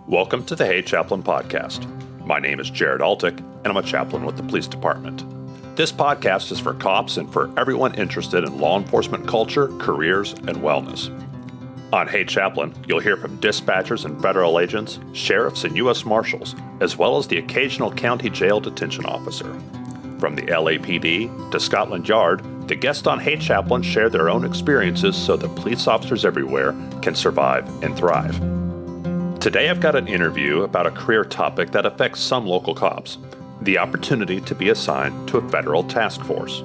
Welcome to the Hey Chaplain podcast. My name is Jared Altick, and I'm a chaplain with the police department. This podcast is for cops and for everyone interested in law enforcement culture, careers, and wellness. On Hey Chaplain, you'll hear from dispatchers and federal agents, sheriffs and U.S. Marshals, as well as the occasional county jail detention officer. From the LAPD to Scotland Yard, the guests on Hey Chaplain share their own experiences so that police officers everywhere can survive and thrive. Today I've got an interview about a career topic that affects some local cops, the opportunity to be assigned to a federal task force.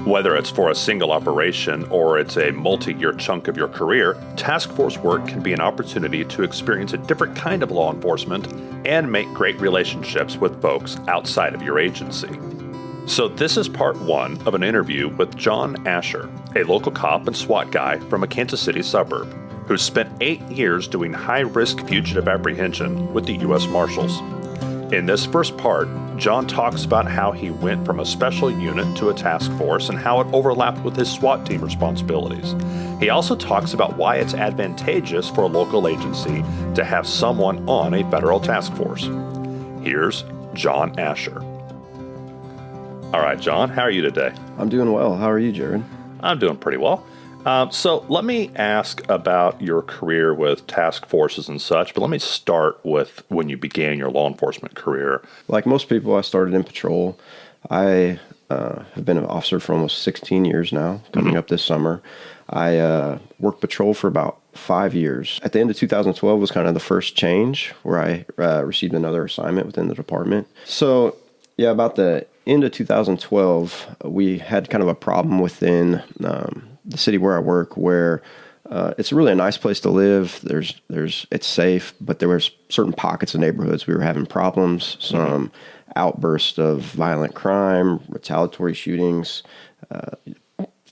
Whether it's for a single operation or it's a multi-year chunk of your career, task force work can be an opportunity to experience a different kind of law enforcement and make great relationships with folks outside of your agency. So this is part one of an interview with Jon Asher, a local cop and SWAT guy from a Kansas City suburb, who spent 8 years doing high-risk fugitive apprehension with the U.S. Marshals. In this first part, Jon talks about how he went from a special unit to a task force and how it overlapped with his SWAT team responsibilities. He also talks about why it's advantageous for a local agency to have someone on a federal task force. Here's Jon Asher. All right, Jon, how are you today? I'm doing well. How are you, Jared? I'm doing pretty well. So let me ask about your career with task forces and such, but let me start with when you began your law enforcement career. Like most people, I started in patrol. I have been an officer for almost 16 years now, coming up this summer. I worked patrol for about 5 years. At the end of 2012 was kind of the first change where I received another assignment within the department. So, yeah, about the end of 2012, we had kind of a problem within the city where I work, where it's really a nice place to live. It's safe, but there was certain pockets of neighborhoods we were having problems. Some outbursts of violent crime, retaliatory shootings.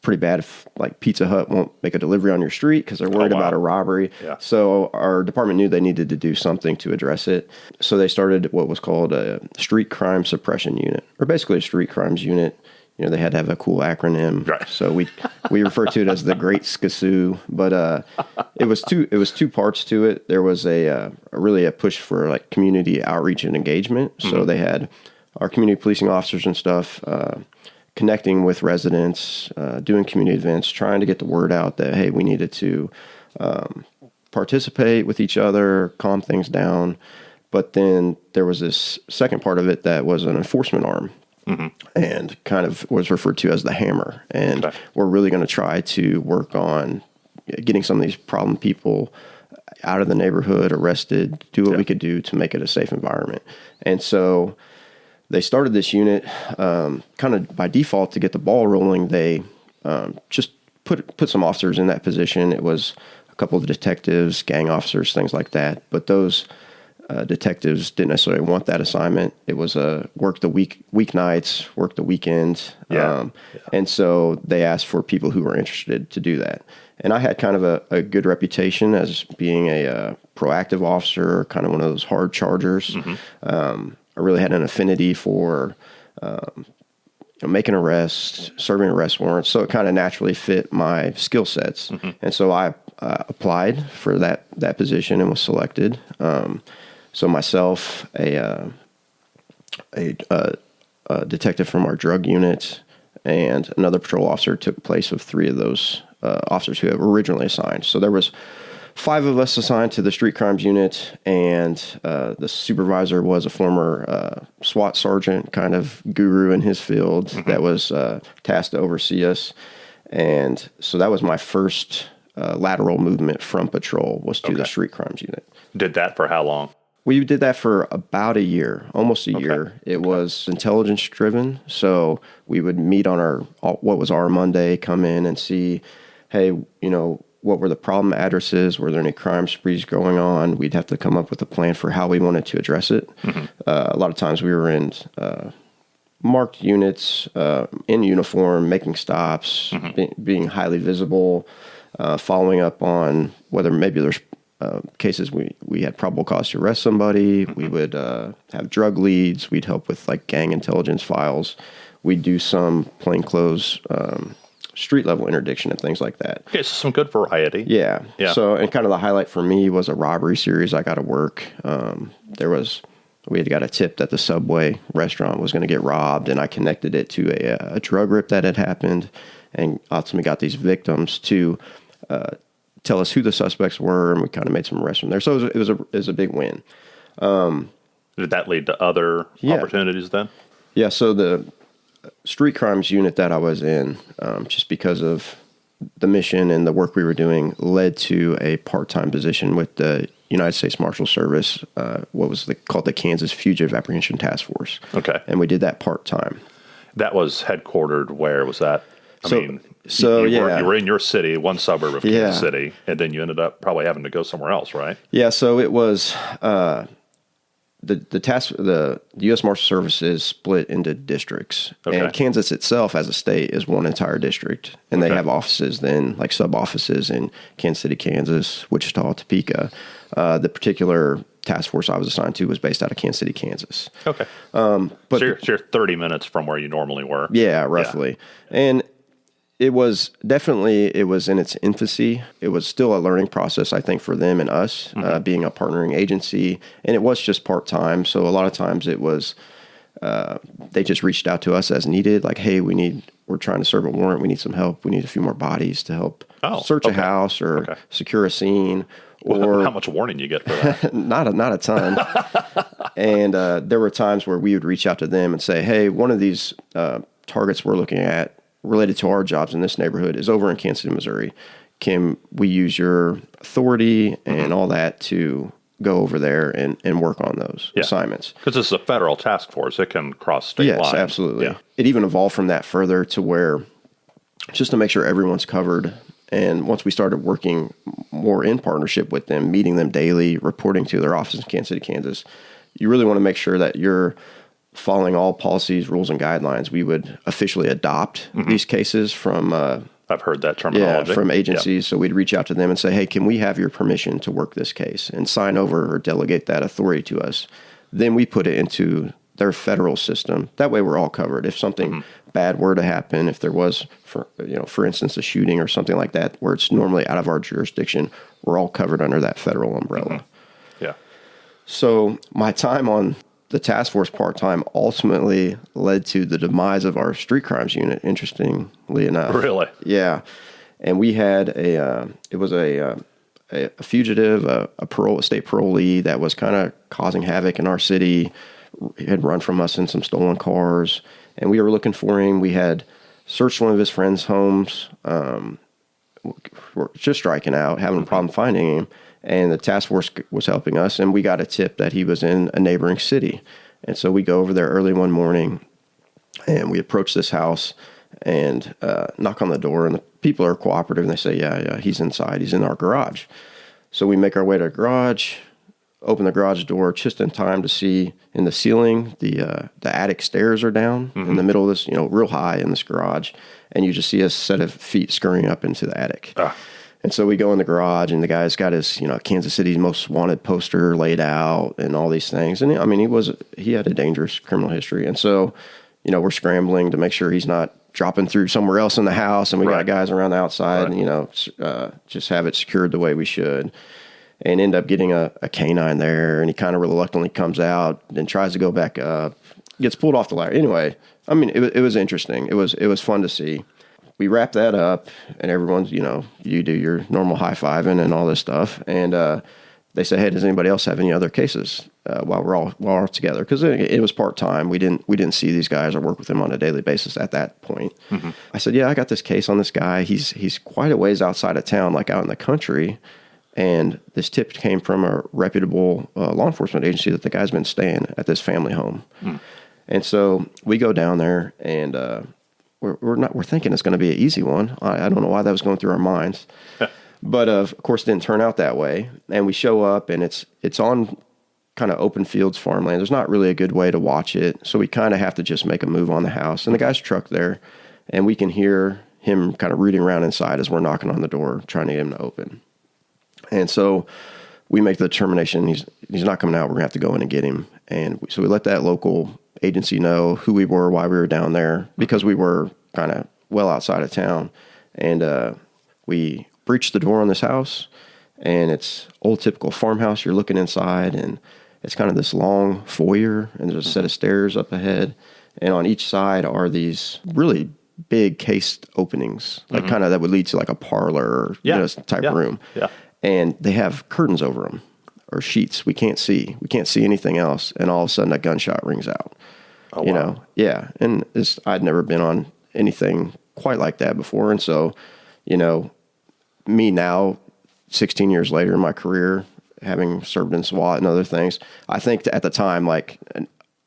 Pretty bad if like Pizza Hut won't make a delivery on your street because they're worried about a robbery. Yeah. So our department knew they needed to do something to address it. So they started what was called a street crime suppression unit, or basically a street crimes unit. You know, they had to have a cool acronym. Right. So we refer to it as the Great SCSU, but it was two parts to it. There was really a push for like community outreach and engagement. So they had our community policing officers and stuff connecting with residents, doing community events, trying to get the word out that, hey, we needed to participate with each other, calm things down. But then there was this second part of it that was an enforcement arm. And kind of was referred to as the hammer. And we're really going to try to work on getting some of these problem people out of the neighborhood, arrested, do what we could do to make it a safe environment. And so they started this unit kind of by default to get the ball rolling. They just put some officers in that position. It was a couple of detectives, gang officers, things like that. But those detectives didn't necessarily want that assignment. It was work the weeknights, work the weekend. And so they asked for people who were interested to do that. And I had kind of a good reputation as being a proactive officer, kind of one of those hard chargers. I really had an affinity for making arrests, serving arrest warrants. So it kind of naturally fit my skill sets. And so I applied for that position and was selected. So myself, a detective from our drug unit, and another patrol officer took place of 3 of those officers who were originally assigned. So there was 5 of us assigned to the street crimes unit, and the supervisor was a former SWAT sergeant, kind of guru in his field, that was tasked to oversee us. And so that was my first lateral movement from patrol, was to the street crimes unit. Did that for how long? We did that for about a year, almost a year. It was intelligence driven. So we would meet on what was our Monday, come in and see, hey, what were the problem addresses? Were there any crime sprees going on? We'd have to come up with a plan for how we wanted to address it. A lot of times we were in marked units, in uniform, making stops, being highly visible, following up on whether maybe there's cases we had probable cause to arrest somebody. We would have drug leads. We'd help with like gang intelligence files. We'd do some plainclothes street level interdiction and things like that. Okay, so some good variety. Yeah. Yeah. So, and kind of the highlight for me was a robbery series I got to work. We had got a tip that the Subway restaurant was going to get robbed, and I connected it to a drug rip that had happened, and ultimately got these victims to tell us who the suspects were, and we kind of made some arrests from there. So it was a big win. Did that lead to other opportunities then? Yeah. So the street crimes unit that I was in, just because of the mission and the work we were doing, led to a part-time position with the United States Marshals Service, what was called the Kansas Fugitive Apprehension Task Force. Okay. And we did that part-time. That was headquartered, where was that? You were in your city, one suburb of Kansas City, and then you ended up probably having to go somewhere else, right? Yeah, so it was the U.S. Marshal Service is split into districts, and Kansas itself as a state is one entire district, and they have offices then, like sub-offices in Kansas City, Kansas, Wichita, Topeka. The particular task force I was assigned to was based out of Kansas City, Kansas. Okay. So you're 30 minutes from where you normally were. Yeah, roughly. Yeah. And it was in its infancy. It was still a learning process, I think, for them and us, being a partnering agency. And it was just part-time. So a lot of times it was, they just reached out to us as needed. Like, hey, we're trying to serve a warrant. We need some help. We need a few more bodies to help search a house or secure a scene. Or how much warning you get for that? not a ton. And there were times where we would reach out to them and say, hey, one of these targets we're looking at related to our jobs in this neighborhood is over in Kansas City, Missouri. Can we use your authority and all that to go over there and work on those assignments? Because this is a federal task force. It can cross state lines. Yes, absolutely. Yeah. It even evolved from that further to where, just to make sure everyone's covered. And once we started working more in partnership with them, meeting them daily, reporting to their office in Kansas City, Kansas, you really want to make sure that you're following all policies, rules, and guidelines. We would officially adopt these cases from I've heard that terminology. Yeah, from agencies. Yep. So we'd reach out to them and say, hey, can we have your permission to work this case, and sign over or delegate that authority to us? Then we put it into their federal system. That way we're all covered. If something bad were to happen, if there was, for instance, a shooting or something like that, where it's normally out of our jurisdiction, we're all covered under that federal umbrella. Yeah. So my time on the task force part-time ultimately led to the demise of our street crimes unit, interestingly enough. Really? Yeah. And we had a fugitive, a state parolee that was kind of causing havoc in our city. He had run from us in some stolen cars, and we were looking for him. We had searched one of his friends' homes. We're just striking out, having a problem finding him. And the task force was helping us, and we got a tip that he was in a neighboring city. And so we go over there early one morning, and we approach this house and knock on the door, and the people are cooperative, and they say, yeah, he's inside. He's in our garage. So we make our way to the garage, open the garage door just in time to see in the ceiling, the attic stairs are down in the middle of this, real high in this garage, and you just see a set of feet scurrying up into the attic. And so we go in the garage, and the guy's got his, Kansas City's Most Wanted poster laid out and all these things. And I mean, he had a dangerous criminal history. And so, we're scrambling to make sure he's not dropping through somewhere else in the house. And we got guys around the outside and, just have it secured the way we should, and end up getting a canine there. And he kind of reluctantly comes out, then tries to go back up, gets pulled off the ladder. Anyway, I mean, it was interesting. It was fun to see. We wrap that up, and everyone's, you do your normal high-fiving and all this stuff. And they say, hey, does anybody else have any other cases while we're all together? Because it was part-time. We didn't see these guys or work with them on a daily basis at that point. I said, yeah, I got this case on this guy. He's quite a ways outside of town, like out in the country. And this tip came from a reputable law enforcement agency that the guy's been staying at this family home. And so we go down there, and we're thinking it's going to be an easy one. I don't know why that was going through our minds, but of course it didn't turn out that way. And we show up, and it's on kind of open fields, farmland. There's not really a good way to watch it, so we kind of have to just make a move on the house. And the guy's truck there, and we can hear him kind of rooting around inside as we're knocking on the door, trying to get him to open. And so we make the determination he's not coming out. We're gonna have to go in and get him. And so we let that local agency know who we were, why we were down there, because we were kind of well outside of town. And we breached the door on this house, and it's old typical farmhouse. You're looking inside, and it's kind of this long foyer, and there's a set of stairs up ahead. And on each side are these really big cased openings, like kind of that would lead to like a parlor or type room. Yeah. And they have curtains over them or sheets. We can't see anything else. And all of a sudden a gunshot rings out. Oh, you wow. know? Yeah. And I'd never been on anything quite like that before. And so, you know, me now, 16 years later in my career, having served in SWAT and other things, I think at the time, like,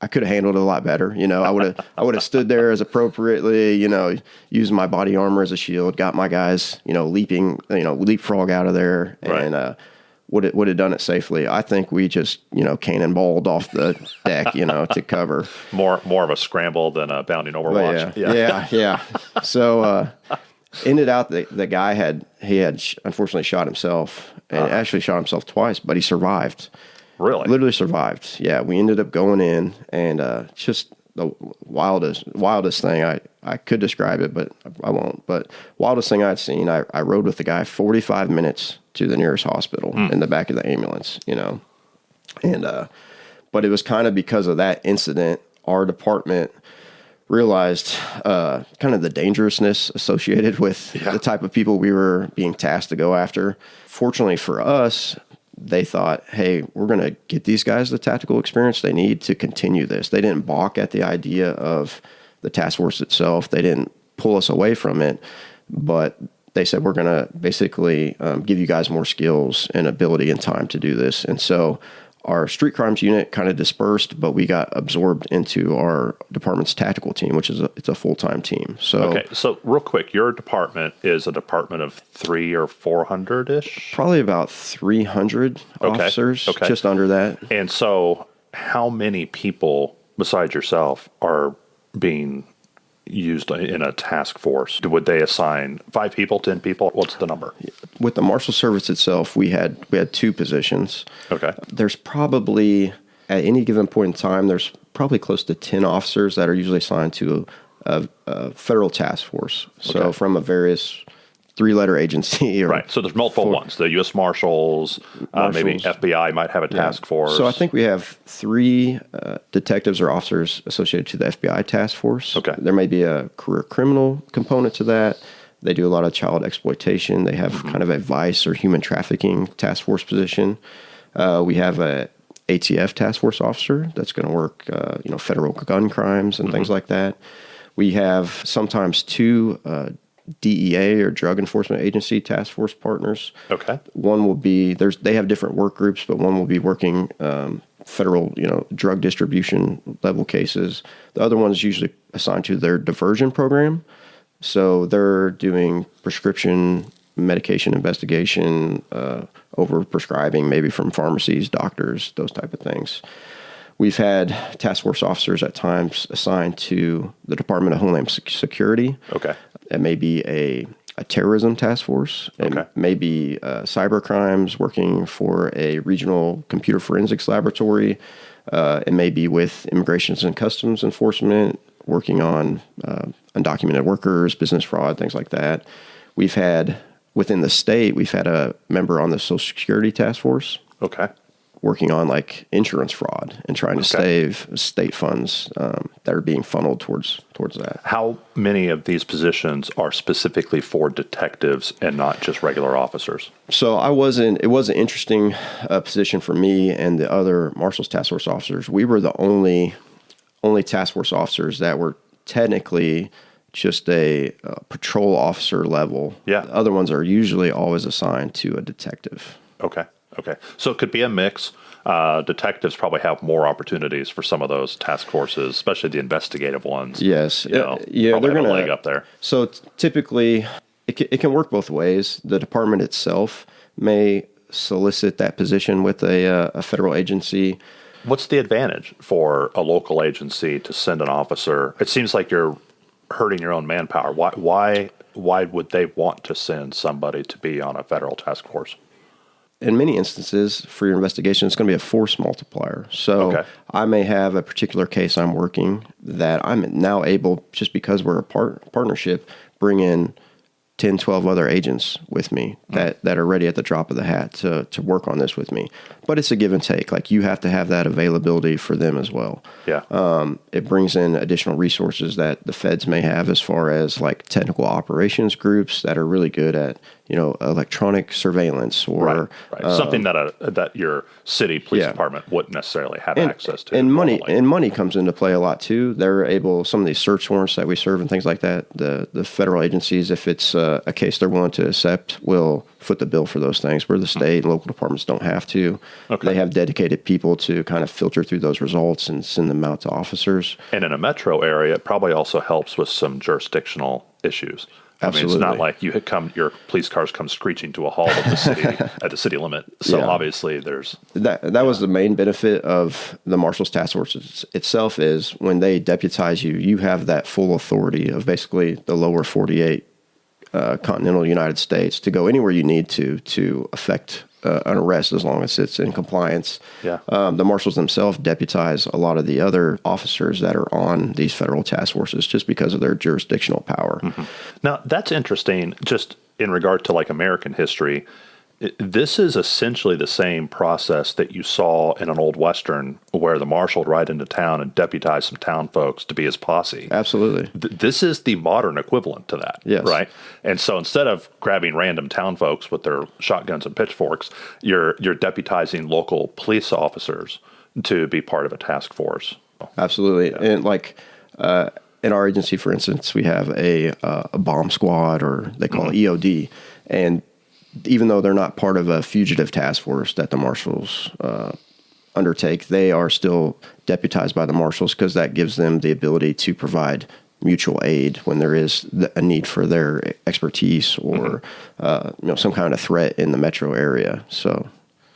I could have handled it a lot better. You know, I would have stood there as appropriately, you know, using my body armor as a shield, got my guys, you know, leapfrog out of there, and would have done it safely. I think we just, you know, cannonballed off the deck, you know, to cover. More of a scramble than a bounding Overwatch. Yeah. So ended out the guy had unfortunately shot himself, and actually shot himself twice, but he survived. Really? Literally survived. Yeah, we ended up going in, and just the wildest thing. I could describe it, but I won't. But wildest thing I'd seen. I rode with the guy 45 minutes to the nearest hospital in the back of the ambulance, you know. And but it was kind of because of that incident, our department realized kind of the dangerousness associated with the type of people we were being tasked to go after. Fortunately for us, they thought, hey, we're going to get these guys the tactical experience they need to continue this. They didn't balk at the idea of the task force itself. They didn't pull us away from it, but they said, we're going to basically give you guys more skills and ability and time to do this. And so our street crimes unit kind of dispersed, but we got absorbed into our department's tactical team, which is it's a full-time team. So real quick, your department is a department of 300 or 400-ish? Probably about 300 officers, just under that. And so how many people besides yourself are being used in a task force? Would they assign 5 people, 10 people? What's the number? With the Marshal Service itself, we had 2 positions. Okay. There's probably, at any given point in time, there's probably close to 10 officers that are usually assigned to a federal task force. So from a various 3-letter agency. Right. So there's multiple ones. The U.S. Marshals, maybe FBI might have a task force. So I think we have 3 detectives or officers associated to the FBI task force. Okay. There may be a career criminal component to that. They do a lot of child exploitation. They have kind of a vice or human trafficking task force position. We have a ATF task force officer that's going to work, federal gun crimes and things like that. We have sometimes 2 DEA or Drug Enforcement Agency task force partners. Okay. One will be they have different work groups, but one will be working federal, drug distribution level cases. The other one is usually assigned to their diversion program. So they're doing prescription medication investigation, over prescribing, maybe from pharmacies, doctors, those type of things. We've had task force officers at times assigned to the Department of Homeland Security. Okay. It may be a terrorism task force. It may be cyber crimes, working for a regional computer forensics laboratory. It may be with Immigration and Customs Enforcement, working on undocumented workers, business fraud, things like that. We've had, within the state, we've had a member on the Social Security task force. Okay. Working on like insurance fraud and trying to save state funds that are being funneled towards that. How many of these positions are specifically for detectives and not just regular officers? So it was an interesting position for me and the other Marshals Task Force officers. We were the only task force officers that were technically just a patrol officer level. Yeah. The other ones are usually always assigned to a detective. Okay. So it could be a mix. Detectives probably have more opportunities for some of those task forces, especially the investigative ones. Yes. They're going to leg up there. So typically, it can work both ways. The department itself may solicit that position with a federal agency. What's the advantage for a local agency to send an officer? It seems like you're hurting your own manpower. Why would they want to send somebody to be on a federal task force? In many instances, for your investigation, it's going to be a force multiplier. So I may have a particular case I'm working that I'm now able, just because we're a partnership, bring in 10, 12 other agents with me that are ready at the drop of the hat to work on this with me. But it's a give and take. Like, you have to have that availability for them as well. Yeah. It brings in additional resources that the feds may have, as far as like technical operations groups that are really good at, electronic surveillance or right. Something that your city police department wouldn't necessarily have access to. And money comes into play a lot too. They're able, some of these search warrants that we serve and things like that, the federal agencies, if it's a case they're willing to accept, will foot the bill for those things, where the state and local departments don't have to. Okay. They have dedicated people to kind of filter through those results and send them out to officers. And in a metro area, it probably also helps with some jurisdictional issues. Absolutely. I mean, it's not like your police cars come screeching to a halt at the city at the city limit. So obviously there's that was the main benefit of the Marshals Task Force itself, is when they deputize you, you have that full authority of basically the lower 48 continental United States to go anywhere you need to affect an arrest, as long as it's in compliance. Yeah. The marshals themselves deputize a lot of the other officers that are on these federal task forces, just because of their jurisdictional power. Mm-hmm. Now, that's interesting, just in regard to like American history. This is essentially the same process that you saw in an old Western, where the marshal would ride into town and deputize some town folks to be his posse. Absolutely. This is the modern equivalent to that, yes. Right? And so instead of grabbing random town folks with their shotguns and pitchforks, you're deputizing local police officers to be part of a task force. Absolutely. Yeah. And like in our agency, for instance, we have a bomb squad, or they call it EOD, and even though they're not part of a fugitive task force that the marshals undertake, they are still deputized by the marshals, because that gives them the ability to provide mutual aid when there is a need for their expertise or some kind of threat in the metro area. So,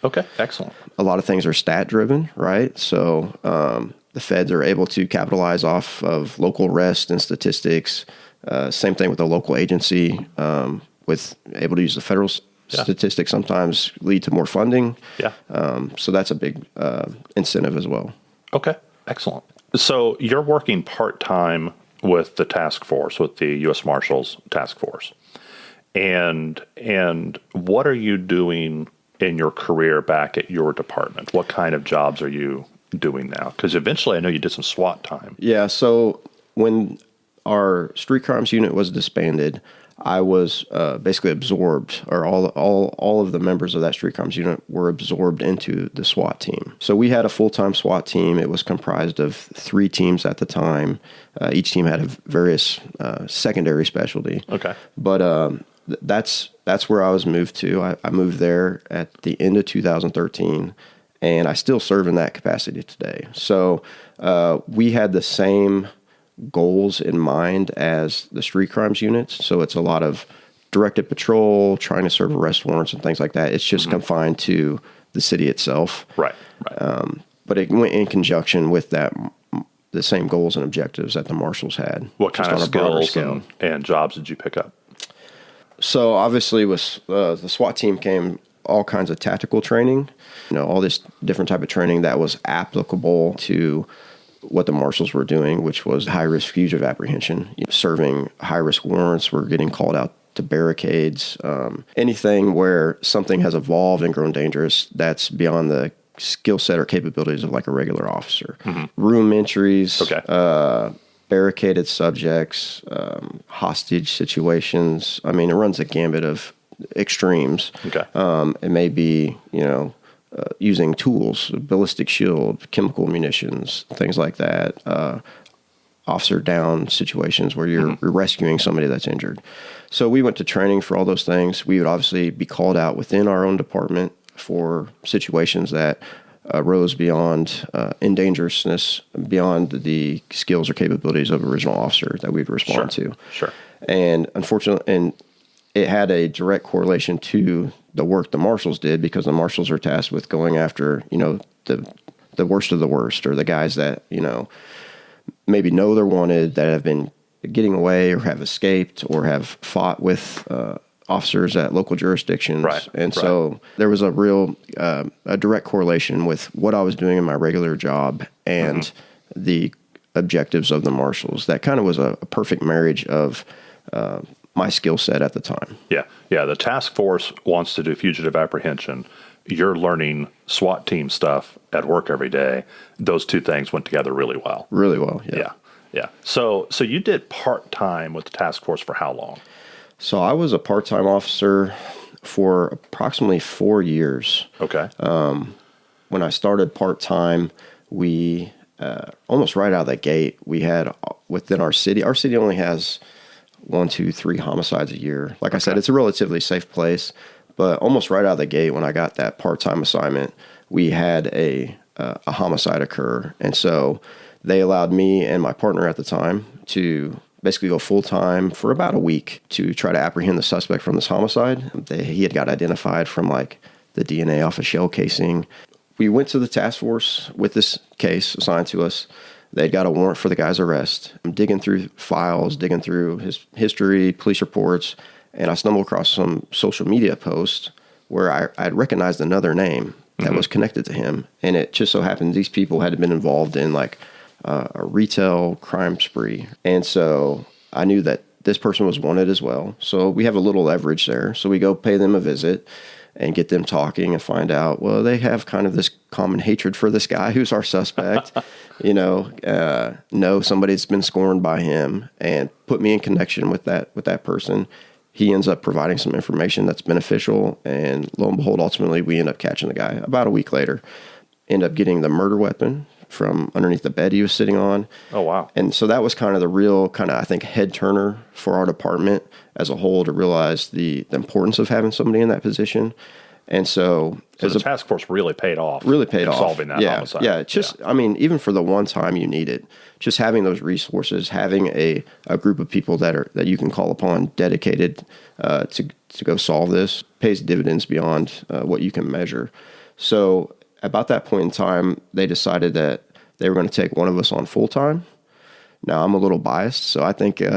okay, excellent. A lot of things are stat driven, right? So the feds are able to capitalize off of local arrests and statistics. Same thing with the local agency. With able to use the federal statistics, sometimes lead to more funding. Yeah. So that's a big incentive as well. Okay, excellent. So you're working part-time with the task force, with the U.S. Marshals Task Force. And what are you doing in your career back at your department? What kind of jobs are you doing now? Because eventually I know you did some SWAT time. Yeah, so when our street crimes unit was disbanded, I was basically absorbed, or all of the members of that street crimes unit were absorbed into the SWAT team. So we had a full-time SWAT team. It was comprised of 3 teams at the time. Each team had a various secondary specialty. Okay. But that's where I was moved to. I moved there at the end of 2013, and I still serve in that capacity today. So we had the same goals in mind as the street crimes units. So it's a lot of directed patrol, trying to serve arrest warrants and things like that. It's just confined to the city itself. Right. But it went in conjunction with the same goals and objectives that the marshals had. What kind of skills and jobs did you pick up? So obviously with the SWAT team came all kinds of tactical training, all this different type of training that was applicable to what the marshals were doing, which was high-risk fugitive apprehension, serving high-risk warrants. We're getting called out to barricades, anything where something has evolved and grown dangerous that's beyond the skill set or capabilities of like a regular officer. Room entries, barricaded subjects, hostage situations. I mean, it runs a gambit of extremes. Okay. It may be, using tools, ballistic shield, chemical munitions, things like that. Officer down situations where you're rescuing somebody that's injured. So we went to training for all those things. We would obviously be called out within our own department for situations that rose beyond in dangerousness, beyond the skills or capabilities of original officer that we'd respond to. Sure. And unfortunately, it had a direct correlation to the work the marshals did, because the marshals are tasked with going after, the worst of the worst, or the guys that, maybe know they're wanted, that have been getting away or have escaped or have fought with officers at local jurisdictions. Right. And so there was a real, a direct correlation with what I was doing in my regular job and the objectives of the marshals. That kind of was a perfect marriage of my skill set at the time. Yeah. Yeah. The task force wants to do fugitive apprehension. You're learning SWAT team stuff at work every day. Those two things went together really well. Really well. Yeah. Yeah. Yeah. So you did part-time with the task force for how long? So I was a part-time officer for approximately 4 years. Okay. When I started part-time, we almost right out of the gate, we had within our city only has 1, 2, 3 homicides a year. Like I said, it's a relatively safe place, but almost right out of the gate when I got that part-time assignment, we had a homicide occur. And so they allowed me and my partner at the time to basically go full-time for about a week to try to apprehend the suspect from this homicide. He had got identified from like the DNA off a shell casing. We went to the task force with this case assigned to us. They'd got a warrant for the guy's arrest. I'm digging through files, digging through his history, police reports, and I stumbled across some social media posts where I'd recognized another name that was connected to him. And it just so happened these people had been involved in like a retail crime spree. And so I knew that this person was wanted as well. So we have a little leverage there. So we go pay them a visit and get them talking and find out, well, they have kind of this common hatred for this guy who's our suspect, know somebody's been scorned by him and put me in connection with that person. He ends up providing some information that's beneficial, and lo and behold, ultimately we end up catching the guy. About a week later, end up getting the murder weapon from underneath the bed he was sitting on. Oh, wow. And so that was kind of the real I think, head turner for our department as a whole to realize the importance of having somebody in that position. And so the task force really paid off. Solving that homicide. Yeah. I mean, even for the one time you need it, just having those resources, having a group of people that you can call upon dedicated to go solve this pays dividends beyond what you can measure. So about that point in time, they decided that they were going to take one of us on full time. Now I'm a little biased, so I think you've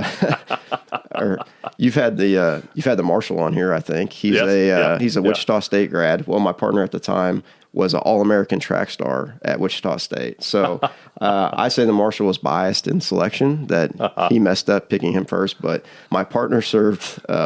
had the marshal on here. I think he's a Wichita State grad. Well, my partner at the time was an All-American track star at Wichita State. So I say the marshal was biased in selection, that he messed up picking him first. But my partner served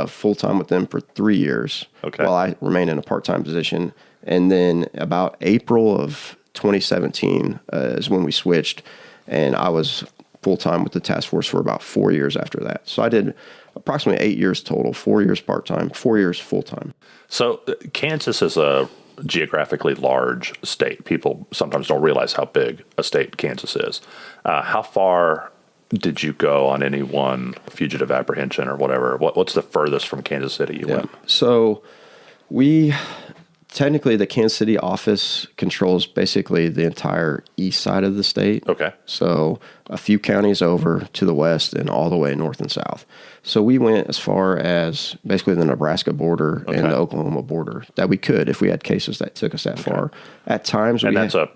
full time with them for 3 years while I remained in a part-time position. And then about April of 2017 is when we switched, and I was full-time with the task force for about 4 years after that. So I did approximately 8 years total, 4 years part-time, 4 years full-time. So Kansas is a geographically large state. People sometimes don't realize how big a state Kansas is. How far did you go on any one fugitive apprehension or whatever? What's the furthest from Kansas City you went? So technically, the Kansas City office controls basically the entire east side of the state. Okay. So a few counties over to the west and all the way north and south. So we went as far as basically the Nebraska border and the Oklahoma border that we could if we had cases that took us that far. At times, to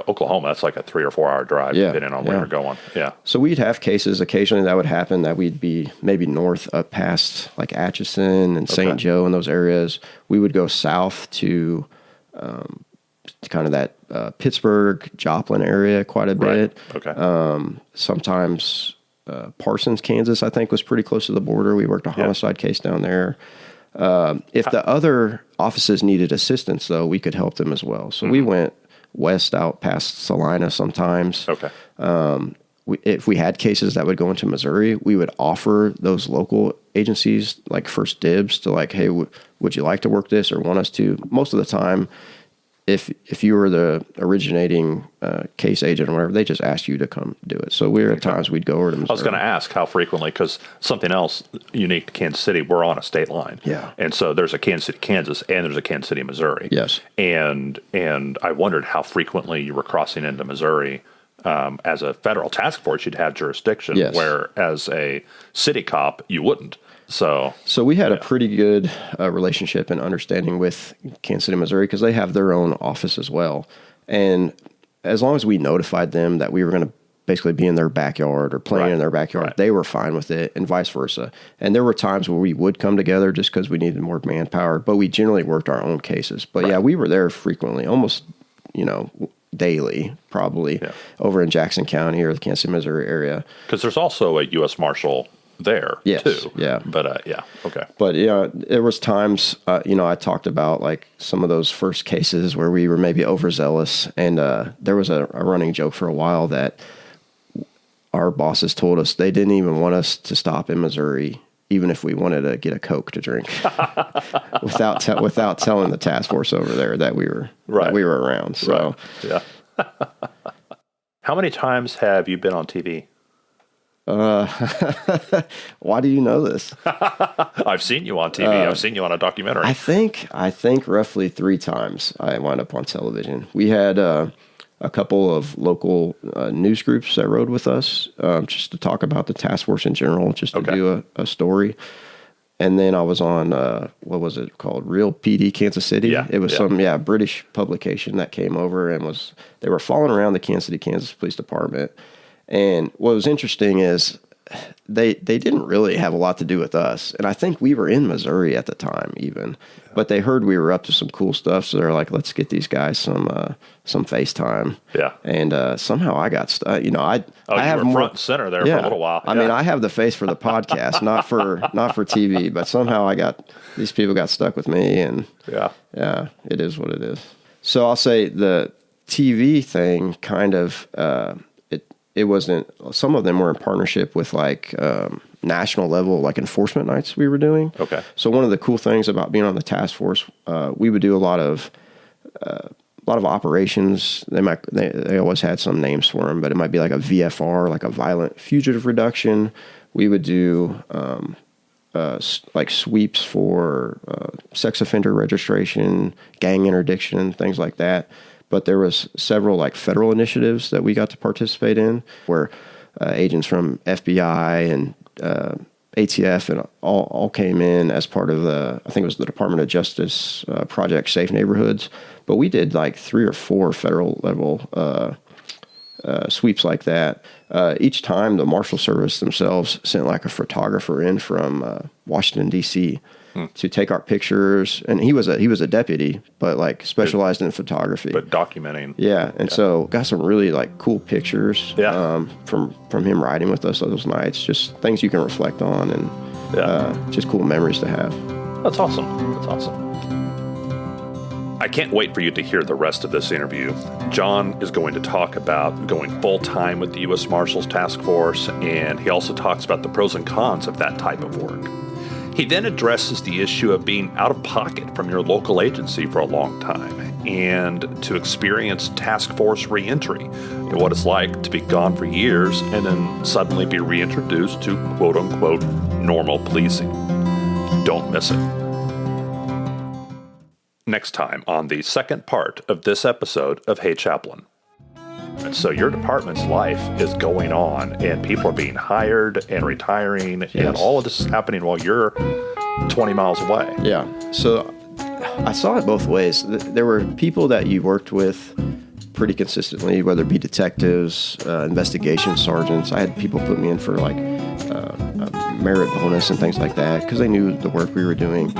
Oklahoma. That's like a 3 or 4 hour drive, depending on where you're going. Yeah. So we'd have cases occasionally that would happen that we'd be maybe north up past like Atchison and St. Joe and those areas. We would go south to kind of that Pittsburgh, Joplin area quite a bit. Right. Okay. Sometimes Parsons, Kansas, I think was pretty close to the border. We worked a homicide case down there. If the other offices needed assistance, though, we could help them as well. So we went west out past Salina sometimes. Okay. If we had cases that would go into Missouri, we would offer those local agencies like first dibs to like, hey, would you like to work this or want us to? Most of the time, if you were the originating case agent or whatever, they just asked you to come do it. So at times we'd go over to Missouri. I was going to ask how frequently, because something else unique to Kansas City, we're on a state line. Yeah. And so there's a Kansas City, Kansas, and there's a Kansas City, Missouri. Yes. And I wondered how frequently you were crossing into Missouri. As a federal task force, you'd have jurisdiction, where as a city cop, you wouldn't. So we had a pretty good relationship and understanding with Kansas City, Missouri, because they have their own office as well. And as long as we notified them that we were going to basically be in their backyard or playing in their backyard, they were fine with it, and vice versa. And there were times where we would come together just because we needed more manpower, but we generally worked our own cases. But we were there frequently, almost, daily, probably over in Jackson County or the Kansas City, Missouri area. Because there's also a U.S. Marshal there Yes, too. yeah. But yeah, okay. But yeah, there was times, I talked about like some of those first cases where we were maybe overzealous, and there was a running joke for a while that our bosses told us they didn't even want us to stop in Missouri, even if we wanted to get a Coke to drink, without telling the task force over there that we were around. So, right. Yeah. How many times have you been on TV? Why do you know this? I've seen you on TV. I've seen you on a documentary. I think roughly 3 times I wound up on television. We had a couple of local news groups that rode with us just to talk about the task force in general, just to do a story. And then I was on, what was it called? Real PD Kansas City. Yeah, it was some British publication that came over and they were following around the Kansas City, Kansas Police Department. And what was interesting is they didn't really have a lot to do with us. And I think we were in Missouri at the time even. But they heard we were up to some cool stuff, so they're like, let's get these guys some FaceTime. Yeah. And somehow I got I have were front and center there for a little while. I mean, I have the face for the podcast, not for TV, but somehow these people got stuck with me, and yeah, it is what it is. So I'll say the TV thing kind of it wasn't. Some of them were in partnership with like national level like enforcement nights we were doing. Okay. So one of the cool things about being on the task force, we would do a lot of operations. They always had some names for them, but it might be like a VFR, like a violent fugitive reduction. We would do like sweeps for sex offender registration, gang interdiction, things like that. But there was several like federal initiatives that we got to participate in, where agents from FBI and ATF and all came in as part of I think it was the Department of Justice Project Safe Neighborhoods. But we did like 3 or 4 federal level sweeps like that. Each time the Marshal Service themselves sent like a photographer in from Washington, D.C., to take our pictures, and he was a deputy, but like specialized in photography, but documenting. Yeah, and so got some really like cool pictures. From him riding with us those nights. Just things you can reflect on, and just cool memories to have. That's awesome. I can't wait for you to hear the rest of this interview. Jon is going to talk about going full-time with the U.S. Marshals Task Force, and he also talks about the pros and cons of that type of work. He then addresses the issue of being out of pocket from your local agency for a long time and to experience task force reentry and what it's like to be gone for years and then suddenly be reintroduced to quote-unquote normal policing. Don't miss it. Next time on the second part of this episode of Hey Chaplain. And so your department's life is going on, and people are being hired and retiring, and all of this is happening while you're 20 miles away. Yeah. So I saw it both ways. There were people that you worked with pretty consistently, whether it be detectives, investigation sergeants. I had people put me in for like a merit bonus and things like that because they knew the work we were doing.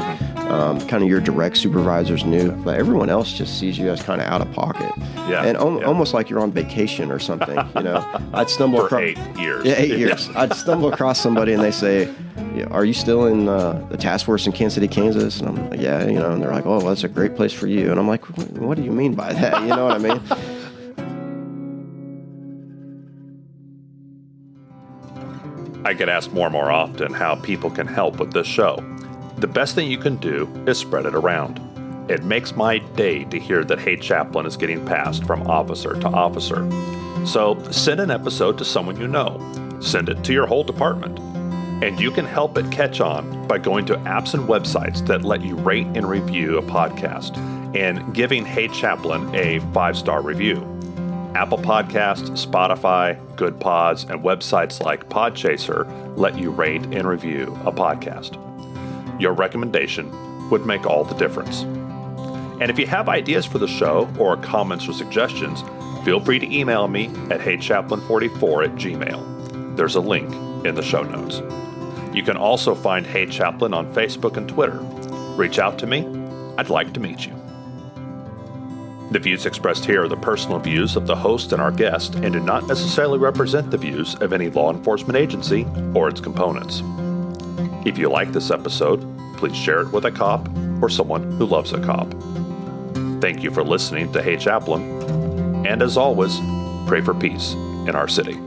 Kind of your direct supervisors knew, but everyone else just sees you as kind of out of pocket. Yeah. And almost like you're on vacation or something, I'd stumble across 8 years. Yeah, 8 years. I'd stumble across somebody and they say, "Are you still in the task force in Kansas City, Kansas?" And I'm like, "Yeah," and they're like, "Oh, well, that's a great place for you." And I'm like, "What do you mean by that?" You know what I mean? I get asked more and more often how people can help with this show. The best thing you can do is spread it around. It makes my day to hear that Hey Chaplain is getting passed from officer to officer. So send an episode to someone you know. Send it to your whole department. And you can help it catch on by going to apps and websites that let you rate and review a podcast and giving Hey Chaplain a 5-star review. Apple Podcasts, Spotify, Good Pods, and websites like Podchaser let you rate and review a podcast. Your recommendation would make all the difference. And if you have ideas for the show or comments or suggestions, feel free to email me at heychaplain44@gmail. There's a link in the show notes. You can also find Hey Chaplain on Facebook and Twitter. Reach out to me. I'd like to meet you. The views expressed here are the personal views of the host and our guest and do not necessarily represent the views of any law enforcement agency or its components. If you like this episode, please share it with a cop or someone who loves a cop. Thank you for listening to Hey Chaplain, and as always, pray for peace in our city.